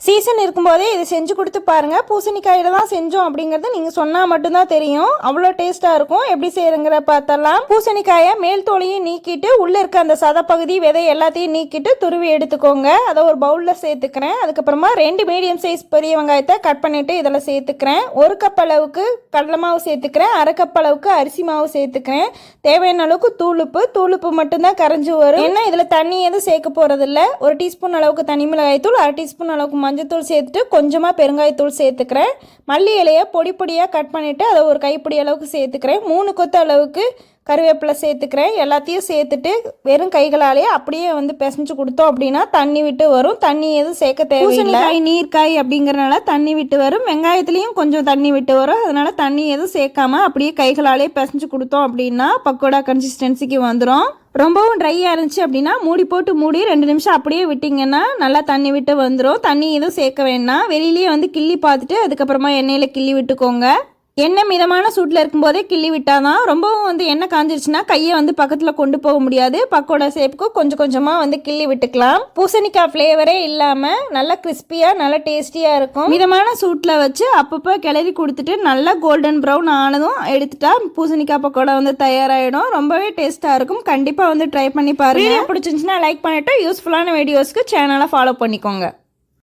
Season இருக்கும்போதே இது செஞ்சு கொடுத்து பாருங்கள். பூசணிக்காயில் தான் செஞ்சோம் அப்படிங்கிறது நீங்கள் சொன்னால் மட்டும்தான் தெரியும். அவ்வளோ டேஸ்ட்டாக இருக்கும். எப்படி செய்யுங்கிற பார்த்தலாம். பூசணிக்காயை மேல் தோலையும் நீக்கிட்டு உள்ளே இருக்க அந்த சதப்பகுதி விதை எல்லாத்தையும் நீக்கிட்டு துருவி எடுத்துக்கோங்க. அதை ஒரு பவுலில் சேர்த்துக்கிறேன். அதுக்கப்புறமா 2 மீடியம் சைஸ் பெரிய வெங்காயத்தை கட் பண்ணிவிட்டு இதில் சேர்த்துக்கிறேன். 1 கப் அளவுக்கு கடலை மாவு சேர்த்துக்கிறேன். 1/2 கப் அளவுக்கு அரிசி மாவு சேர்த்துக்கிறேன். தேவையான அளவுக்கு தூளுப்பு மட்டும்தான் கரைஞ்சி வரும். ஏன்னா இதில் தண்ணி எதுவும் சேர்க்க போகிறதில்ல. 1 டீஸ்பூன் அளவுக்கு தனி மிளகாய்த்தூள், 1/2 டீஸ்பூன் அளவுக்கு மஞ்சத்தூள் சேர்த்துட்டு கொஞ்சமாக பெருங்காயத்தூள் சேர்த்துக்கிறேன். மல்லி இலையை பொடியாக கட் பண்ணிவிட்டு அதை ஒரு கைப்பிடி அளவுக்கு சேர்த்துக்கிறேன். 3 கொத்து அளவுக்கு கருவேப்பிலை சேர்த்துக்கிறேன். எல்லாத்தையும் சேர்த்துட்டு வெறும் கைகளாலேயே அப்படியே பிசைஞ்சு கொடுத்தோம் அப்படின்னா தண்ணி விட்டு வரும். தண்ணி எதுவும் சேர்க்க தேவையில்லை. நீர்க்காய் அப்படிங்கிறனால தண்ணி விட்டு வரும். வெங்காயத்துலேயும் கொஞ்சம் தண்ணி விட்டு வரும். அதனால தண்ணி எதுவும் சேர்க்காம அப்படியே கைகளாலேயே பிசைஞ்சு கொடுத்தோம் அப்படின்னா பக்கோடா கன்சிஸ்டன்சிக்கு வந்துடும். ரொம்பவும் ட்ரையாக இருந்துச்சு அப்படின்னா மூடி 2 நிமிஷம் அப்படியே விட்டிங்கன்னா நல்லா தண்ணி விட்டு வந்துடும். தண்ணி எதுவும் சேர்க்க வேண்டாம். வெளியிலேயே கிள்ளி பார்த்துட்டு அதுக்கப்புறமா எண்ணெயில் கிள்ளி விட்டுக்கோங்க. எண்ணெய் மிதமான சூட்டில் இருக்கும்போதே கிள்ளி விட்டாதான். ரொம்பவும் எண்ணெய் காஞ்சிருச்சுன்னா கையை பக்கத்தில் கொண்டு போக முடியாது. பக்கோடா ஷேப்புக்கு கொஞ்சமாக கிள்ளி விட்டுக்கலாம். பூசணிக்காய் ஃப்ளேவரே இல்லாமல் நல்லா கிறிஸ்பியாக நல்லா டேஸ்டியாக இருக்கும். மிதமான சூட்டில் வச்சு அப்பப்போ கிளறி கொடுத்துட்டு நல்லா கோல்டன் ப்ரௌன் ஆனதும் எடுத்துட்டா பூசணிக்காய் பக்கோடா தயாராகிடும். ரொம்பவே டேஸ்ட்டாக இருக்கும். கண்டிப்பாக ட்ரை பண்ணி பாருங்கள். பிடிச்சிருந்துச்சுன்னா லைக் பண்ணிவிட்டு யூஸ்ஃபுல்லான வீடியோஸ்க்கு சேனலை ஃபாலோ பண்ணிக்கோங்க.